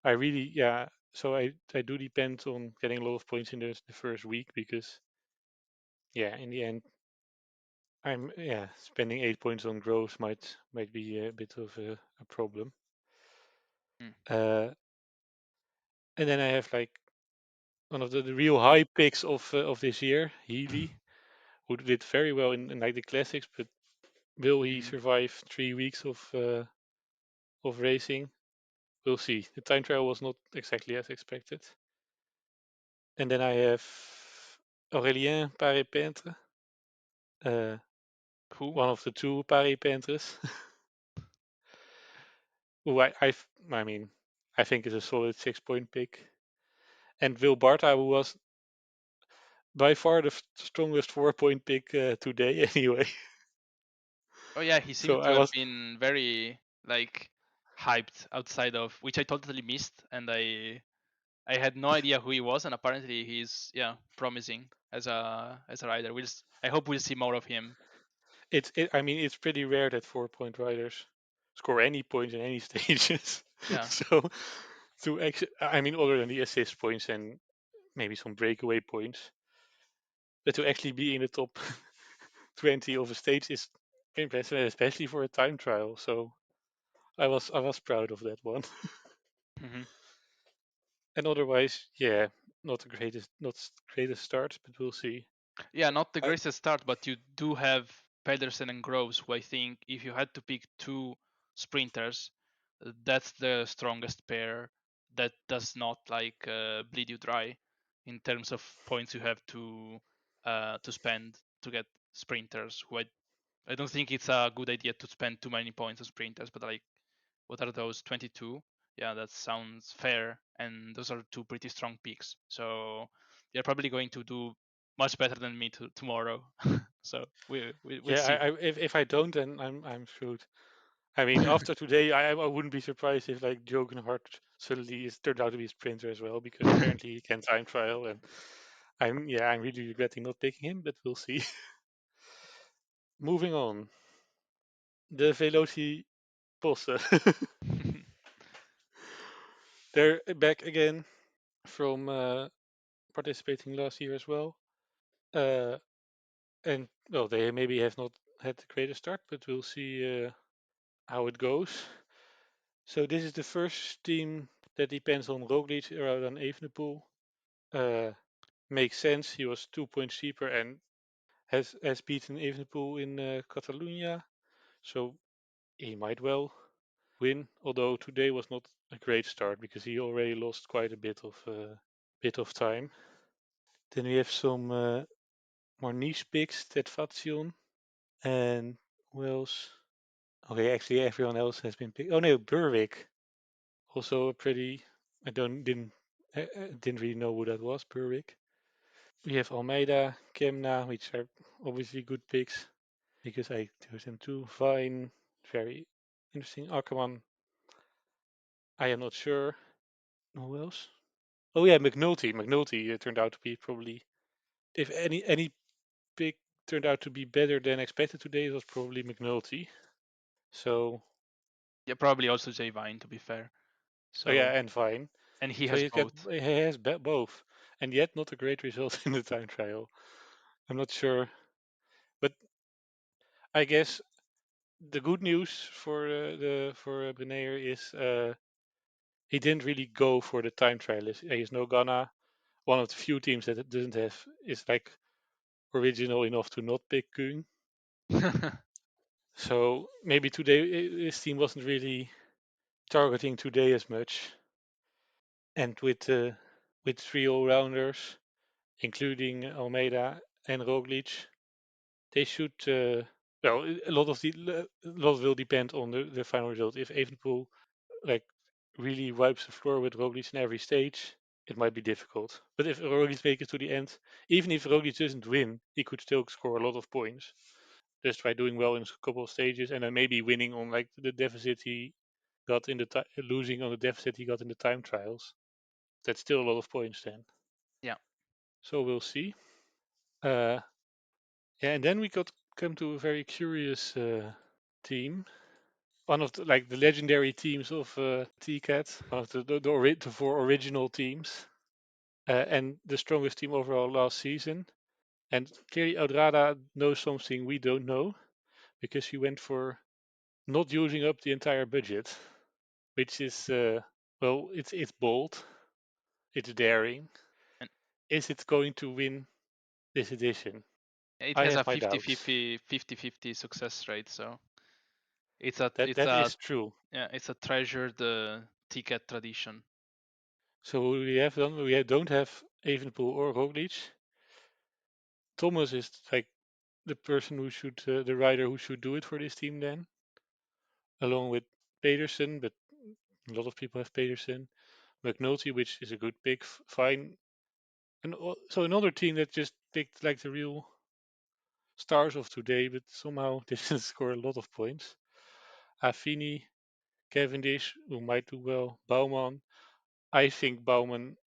I really, yeah. So I do depend on getting a lot of points in the first week because, yeah, in the end, I'm spending 8 points on growth might be a bit of a problem. Hmm. Uh, and then I have like one of the real high picks of this year, Healy, who did very well in like the classics, but will he Mm. survive 3 weeks of of racing. We'll see. The time trial was not exactly as expected. And then I have Aurélien Paré-Peintre, Who? one of the two Paré-Peintres, who I mean, I think is a solid 6-point pick. And Will Barta, who was by far the strongest 4-point pick today, anyway. Oh yeah, he So seemed to I have was, been very like hyped outside of, which I totally missed, and I had no idea who he was, and apparently he's promising as a rider. I hope we'll see more of him. I mean, it's pretty rare that 4-point riders score any points in any stages. Yeah. So to actually, I mean, other than the assist points and maybe some breakaway points, but to actually be in the top 20 of a stage is impressive, especially for a time trial. So I was proud of that one. Hmm. And otherwise, yeah, not greatest start, but we'll see. Yeah, not the I, greatest start, but you do have Pedersen and Groves, who I think if you had to pick two sprinters, that's the strongest pair that does not bleed you dry in terms of points you have to spend to get sprinters. I don't think it's a good idea to spend too many points on sprinters, but like, what are those 22? Yeah, that sounds fair, and those are two pretty strong picks. So they're probably going to do much better than me tomorrow. So we'll yeah, see. if I don't, then I'm screwed. I mean, after today, I wouldn't be surprised if like Jogenhart suddenly is turned out to be a sprinter as well, because apparently he can time trial, and I'm really regretting not picking him, but we'll see. Moving on, the Velociposse. They're back again from participating last year as well. Uh, and well, they maybe have not had the greatest start, but we'll see how it goes. So this is the first team that depends on Roglic rather than Evenepoel. Uh, Makes sense. He was 2 points cheaper and has beaten Evenepoel in Catalonia, so he might well win. Although today was not a great start because he already lost quite a bit of time. Then we have some more niche picks, Ted Fazion and who else? Okay, actually everyone else has been picked. Oh no, Berwick, also a pretty. I didn't really know who that was. Berwick. We have Almeida, Kemna, which are obviously good picks because I chose them too. Vine, very interesting. Ackerman, I am not sure. Who else? Oh yeah, McNulty. McNulty turned out to be probably, if any pick turned out to be better than expected today, it was probably McNulty. So, Yeah, probably also Jay Vine, to be fair. oh yeah, So, and Vine. and he So has both. he has both, and yet not a great result in the time trial. I'm not sure, but I guess the good news for Breneyer is he didn't really go for the time trial. He's no Ghana. One of the few teams that it doesn't have is like original enough to not pick Kuhn. So maybe today his team wasn't really targeting today as much. And with three all-rounders, including Almeida and Roglic, they should. Well, a lot will depend on the final result. If Evenepoel like really wipes the floor with Roglic in every stage, it might be difficult. But if Roglic makes it to the end, even if Roglic doesn't win, he could still score a lot of points just by doing well in a couple of stages and then maybe winning on like the deficit he got in losing on the deficit he got in the time trials. That's still a lot of points then. Yeah. So we'll see. Uh, yeah, and then we got come to a very curious team. One of the legendary teams of TCAT, one of the four original teams, and the strongest team overall last season. And clearly, Audrada knows something we don't know because he went for not using up the entire budget, which is well, it's bold, it's daring. And Is it going to win this edition? it I has have a my doubts. 50-50 success rate, so It's a That is true. yeah, it's a treasured TCAT tradition. So we don't have Evenepoel or Roglic. Thomas is like the person who should, the rider who should do it for this team then, along with Pedersen, but a lot of people have Pedersen. McNulty, which is a good pick, fine. And so another team that just picked like the real stars of today, but somehow didn't score a lot of points. Affini, Cavendish, who might do well. Bauman. I think Bauman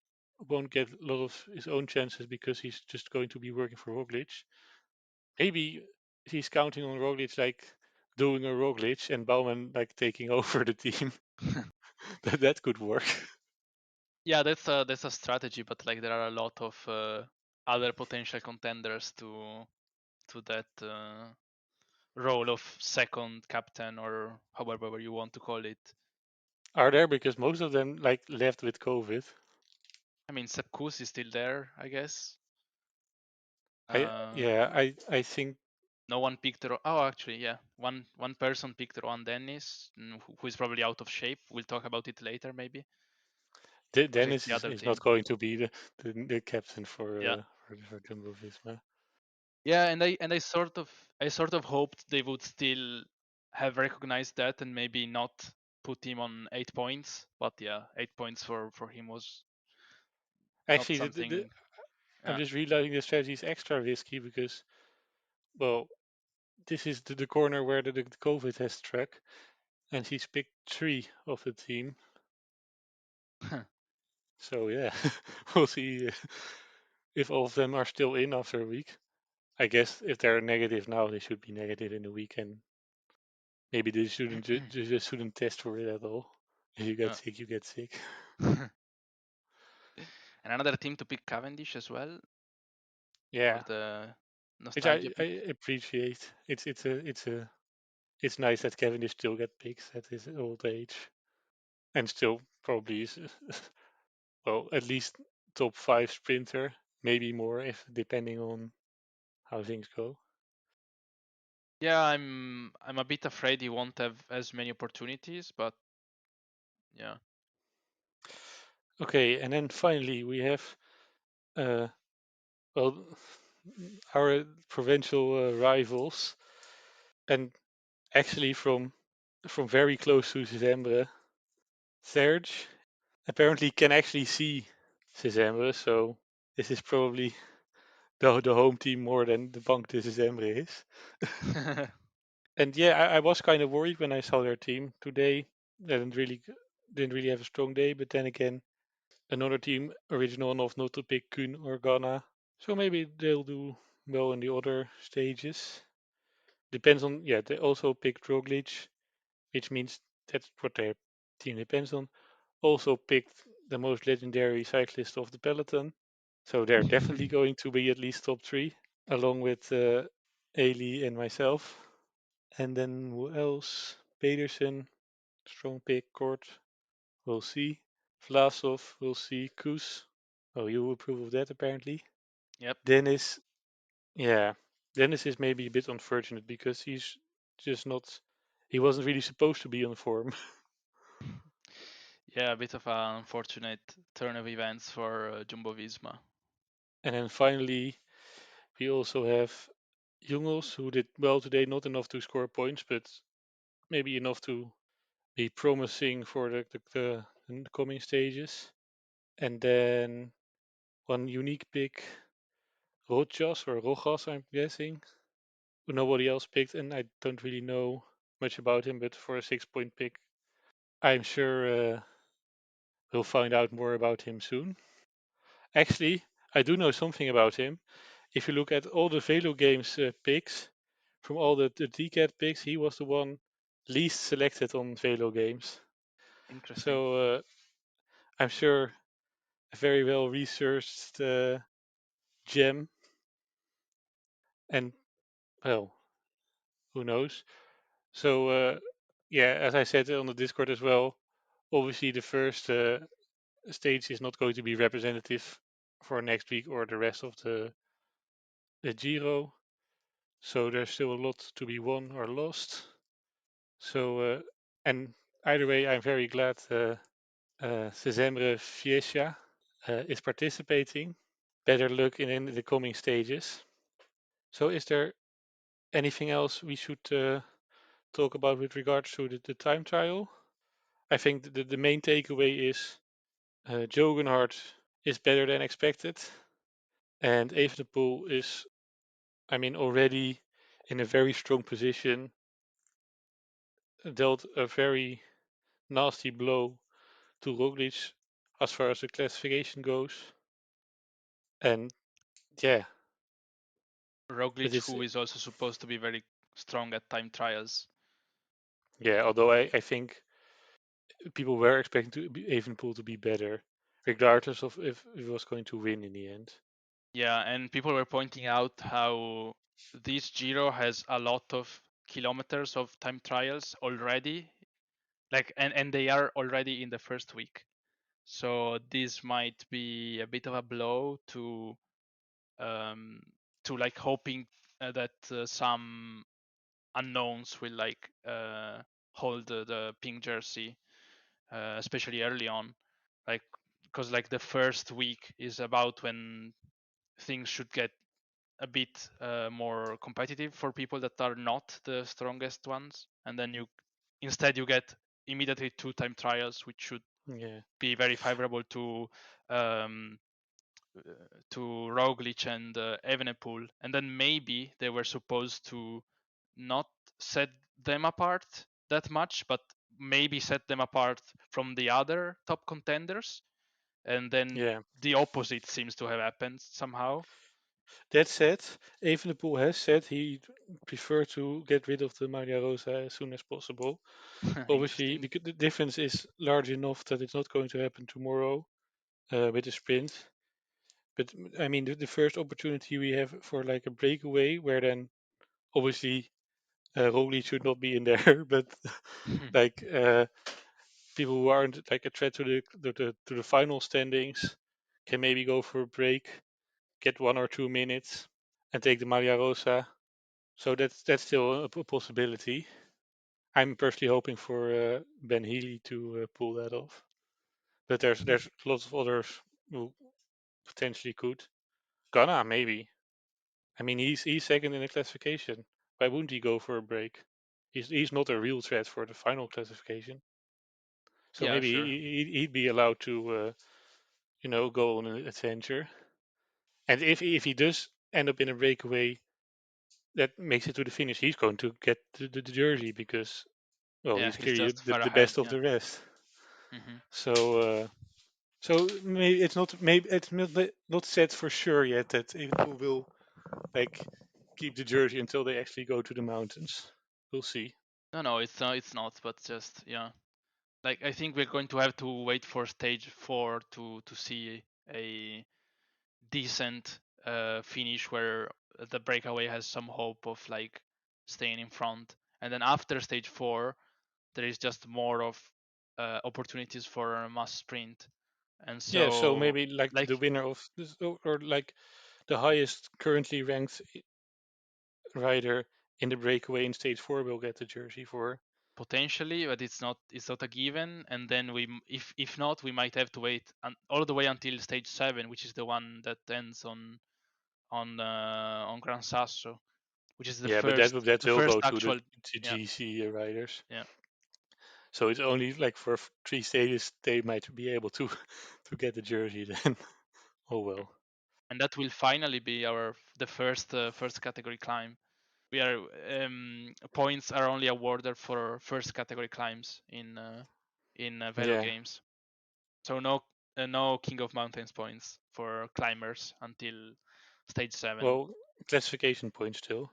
won't get a lot of his own chances because he's just going to be working for Roglic. Maybe he's counting on Roglic like doing a Roglic and Bauman like taking over the team. That could work. Yeah, that's a strategy, but like there are a lot of other potential contenders to that role of second captain or however you want to call it. Are there because most of them like left with COVID. I mean, Sepp Kuss is still there, I guess. I think No one picked. Oh, actually, yeah, one person picked Rohan Dennis, who is probably out of shape. We'll talk about it later, maybe. Because it's Dennis the other is not team. going to be the captain Yeah, for Jumbo Visma. yeah, and I sort of hoped they would still have recognized that and maybe not put him on 8 points. But yeah, 8 points for him was not Actually, something. I'm Yeah. just realizing the strategy is extra risky because, well, this is the corner where the COVID has struck, and he's picked three of the team. So yeah, we'll see if all of them are still in after a week. I guess if they're negative now, they should be negative in a week, and maybe they shouldn't just shouldn't test for it at all. If you get Yeah. sick, you get sick. And another team to pick Cavendish as well for Yeah, the which nostalgia I pick. appreciate. It's nice that Cavendish still get picks at his old age, and still probably is well at least top five sprinter, maybe more if depending on how things go. Yeah, I'm a bit afraid he won't have as many opportunities, but yeah. Okay, and then finally we have uh well our provincial rivals, and actually from very close to Cézembre, Serge apparently can actually see Cézembre, so this is probably the home team more than the Banqeu de Cézembre is. And yeah, I was kind of worried when I saw their team today. They didn't really have a strong day, but then again, another team original enough not to pick Kuhn or Ghana, so maybe they'll do well in the other stages. Depends on yeah. They also picked Roglic, which means that's what their team depends on. Also picked the most legendary cyclist of the peloton, so they're definitely going to be at least top three, along with Ailey and myself. And then who else? Pedersen, strong pick. Kort, we'll see. Vlasov, we'll see. Kus, oh, you approve of that apparently. Yep. Dennis, yeah. Dennis is maybe a bit unfortunate because he's just not. He wasn't really supposed to be on form. Yeah, a bit of an unfortunate turn of events for Jumbo Visma. And then finally, we also have Jungels, who did well today, not enough to score points, but maybe enough to be promising for the coming stages. And then one unique pick, Rojas or Rojas, I'm guessing, who nobody else picked, and I don't really know much about him, but for a 6 point pick, I'm sure we'll find out more about him soon. Actually, I do know something about him. If you look at all the Velo Games picks, from all the TCAT picks, he was the one least selected on Velo Games. Interesting. So I'm sure a very well researched gem. And well, who knows? So yeah, as I said on the Discord as well, obviously the first stage is not going to be representative for next week or the rest of the Giro. So there's still a lot to be won or lost. So, and either way, I'm very glad Cézembre Fieschă is participating. Better luck in the coming stages. So, is there anything else we should talk about with regards to the time trial? I think the main takeaway is Jogenhart is better than expected, and Evenepoel is, I mean, already in a very strong position, dealt a very nasty blow to Roglic as far as the classification goes. And yeah, but Roglic, it's who is also supposed to be very strong at time trials. yeah. Although I think people were expecting Evenepoel to be better, regardless of if he was going to win in the end. Yeah, and people were pointing out how this Giro has a lot of kilometers of time trials already, like and they are already in the first week. So this might be a bit of a blow um, to like hoping that some unknowns will like hold the pink jersey, especially early on, like because like the first week is about when things should get a bit more competitive for people that are not the strongest ones, and then you instead you get immediately two time trials, which should Yeah, be very favorable um, to Roglic and Evenepoel, and then maybe they were supposed to not set them apart that much, but maybe set them apart from the other top contenders, and then yeah. the opposite seems to have happened somehow. That said, Evenepoel has said he prefer to get rid of the Maria Rosa as soon as possible. Obviously, Interesting. because the difference is large enough that it's not going to happen tomorrow with the sprint. But I mean, the first opportunity we have for like a breakaway, where then obviously Roglic should not be in there, but like people who aren't like a threat to the final standings can maybe go for a break, get 1 or 2 minutes, and take the Maria Rosa. So that's still a possibility. I'm personally hoping for Ben Healy to pull that off, but there's lots of others who potentially could. Ghana maybe. I mean he's second in the classification. Why wouldn't he go for a break? He's not a real threat for the final classification. So Yeah, maybe sure. he'd be allowed to go on an adventure. And if he does end up in a breakaway that makes it to the finish, he's going to get the jersey because well Yeah, he's he's clearly just far the ahead. best of Yeah. the rest. Hmm. So maybe it's not set for sure yet that Liverpool will like keep the jersey until they actually go to the mountains. We'll see. No, no, it's not. It's not. But just yeah, like I think we're going to have to wait for stage 4 to see a decent finish where the breakaway has some hope of like staying in front, and then after stage 4, there is just more of opportunities for a mass sprint, and Yeah, so so maybe like like the winner of this, or like the highest currently ranked rider in the breakaway in stage 4 will get the jersey for. potentially, but it's not a given, and then if not, we might have to wait all the way until stage 7, which is the one that ends on Gran Sasso, which is the Yeah, but first that the will first go to the actual. Yeah, GC riders. yeah. So it's only like for 3 stages they might be able to to get the jersey then. Oh well. And that will finally be our the first category climb. We are points are only awarded for first category climbs in Velo Yeah. games. So no King of Mountains points for climbers until stage 7. Well, classification points still.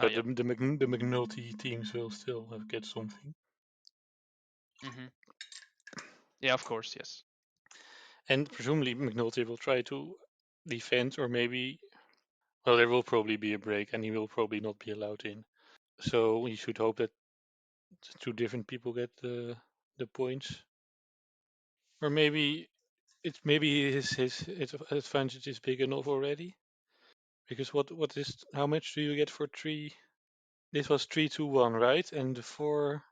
Oh So yeah. the McNulty teams will still get something. Hmm. Yeah, of course, yes. And presumably McNulty will try to defend, or maybe, well, there will probably be a break and he will probably not be allowed in. So we should hope that two different people get the points. Or maybe maybe his advantage is big enough already. Because how much do you get for three? This was 3-2-1, right? And the four.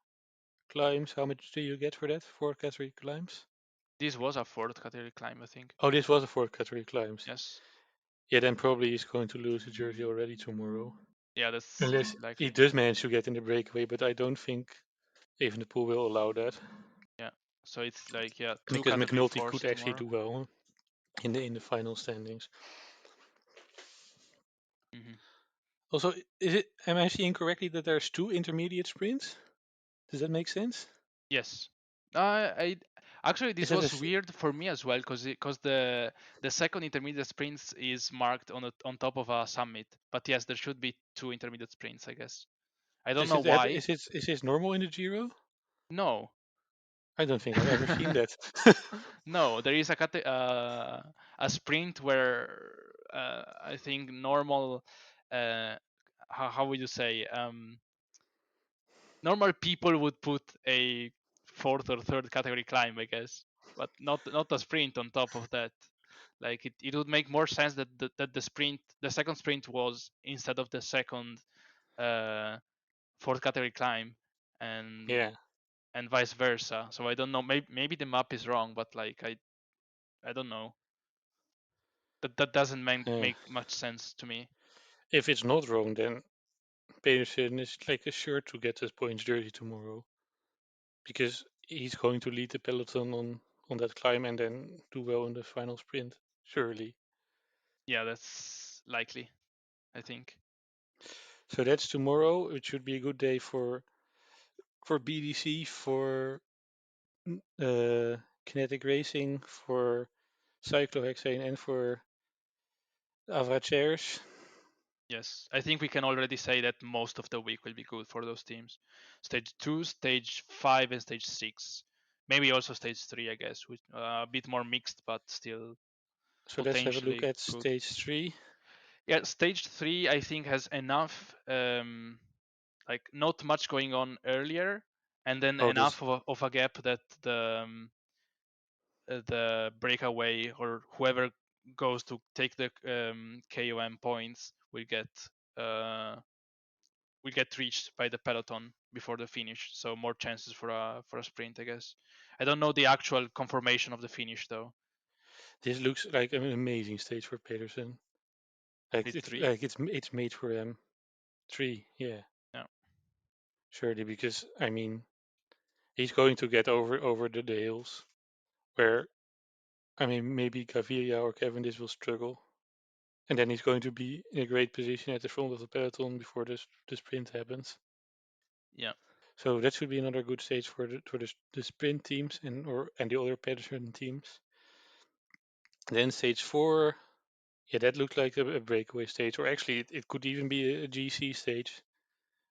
climbs. How much do you get for that? 4 category climbs? This was a fourth category climb, I think. Oh, this was a 4 category climbs. Yes. Yeah, then probably he's going to lose the jersey already tomorrow. Yeah, that's Unless he likely. does manage to get in the breakaway, but I don't think even the pool will allow that. Yeah. So it's like, yeah, two Because category McNulty fours could actually tomorrow. do well in the final standings. Hmm. Also, am I seeing correctly that there's 2 intermediate sprints? Does that make sense? Yes. I actually Is this that was weird for me as well because the second intermediate sprints is marked on top of a summit. But yes, there should be 2 intermediate sprints, I guess. I don't know why. is this normal in the Giro? No, I don't think I've ever seen that. no, there is a sprint where I think normal how would you say normal people would put a fourth or third category climb, I guess, but not a sprint on top of that. Like it would make more sense that the second sprint was instead of the second uh, fourth category climb, and Yeah. and vice versa. So I don't know. Maybe the map is wrong, but like I don't know. That doesn't Uh, make much sense to me. if it's not wrong, then Pedersen is like assured to get his points jersey tomorrow because he's going to lead the peloton on that climb and then do well in the final sprint. Surely. Yeah, that's likely. I think. So that's tomorrow. It should be a good day for BDC, for uh, Kinetic Racing, for Cyclohexane, and for Averatxeirs. Yes, I think we can already say that most of the week will be good for those teams. Stage 2, Stage 5, and Stage 6. Maybe also Stage 3, I guess, with a bit more mixed, but still So let's have a look potentially at good. stage 3. Yeah, Stage 3, I think, has enough, like, not much going on earlier, and then Oh, this enough of a gap that the breakaway or whoever goes to take the KOM points uh, will get reached by the peloton before the finish. So more chances for a sprint, I guess. I don't know the actual confirmation of the finish though. looks like an amazing stage for Pedersen. It's 3. It's made for him. 3, yeah, Yeah. surely because I mean he's going to get over the hills where I mean maybe Gaviria or Cavendish will struggle, and then he's going to be in a great position at the front of the peloton before the sprint happens. Yeah. So that should be another good stage for the sprint teams and the other Pedersen teams. Then stage 4, yeah, that looked like a breakaway stage, or actually it could even be a GC stage.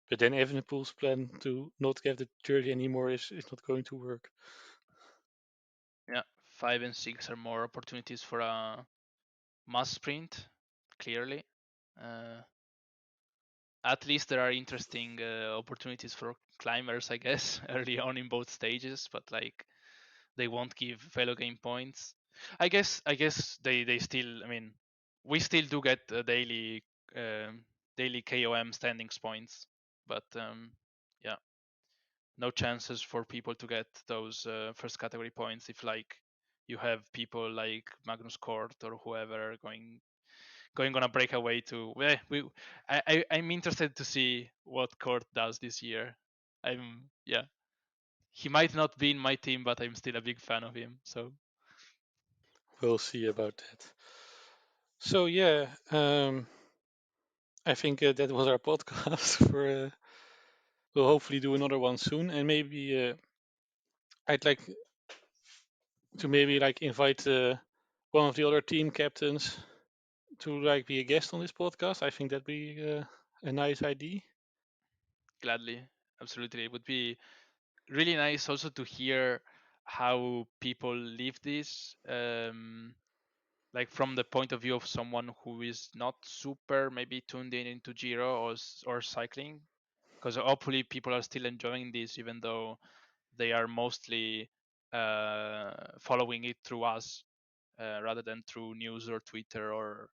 But then Evenepoel's plan to not get the jersey anymore is not going to work. Yeah. 5 and 6 are more opportunities for a mass sprint, clearly. Uh, at least there are interesting opportunities for climbers, I guess, early on in both stages, but like they won't give velo game points. I guess they still. I mean, we still do get daily KOM standings points, but yeah, no chances for people to get those first category points if like you have people like Magnus Kort or whoever going on a breakaway to. I'm interested to see what Kort does this year. Yeah. He might not be in my team, but I'm still a big fan of him. So We'll see about that. So yeah, I think that was our podcast. We'll hopefully do another one soon, and maybe I'd like to maybe like invite one of the other team captains to like be a guest on this podcast. I think that'd be a nice idea. gladly, absolutely, it would be really nice also to hear how people live this. Like from the point of view of someone who is not super maybe tuned in into Giro or cycling, because hopefully people are still enjoying this even though they are mostly following it through us rather than through news or Twitter or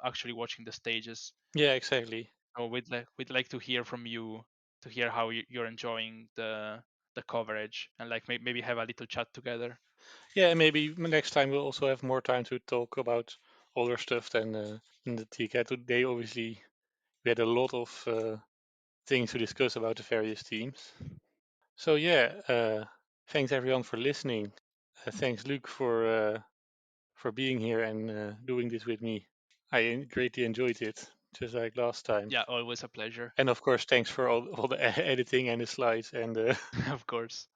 actually watching the stages. Yeah, exactly. So we'd like to hear from you to hear how you're enjoying the the coverage and like maybe have a little chat together. Yeah, maybe next time we'll also have more time to talk about other stuff than in the TCAT. Today, obviously, we had a lot of things to discuss about the various teams. So yeah, thanks everyone for listening. Thanks Luke for being here and doing this with me. I greatly enjoyed it, just like last time. Yeah, always a pleasure. And of course, thanks for all the editing and the slides and Of course.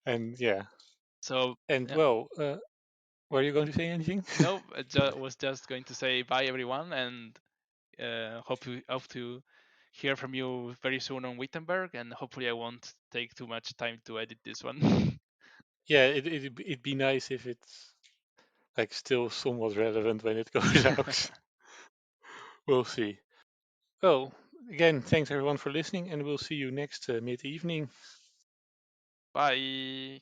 and yeah. So And yeah. well, were you going to say anything? No, I was just going to say bye everyone, and hope to hear from you very soon on Wittenberg, and hopefully I won't take too much time to edit this one. Yeah, it'd be nice if it's like still somewhat relevant when it goes out. We'll see. Well, again, thanks everyone for listening, and we'll see you next mid evening. Bye.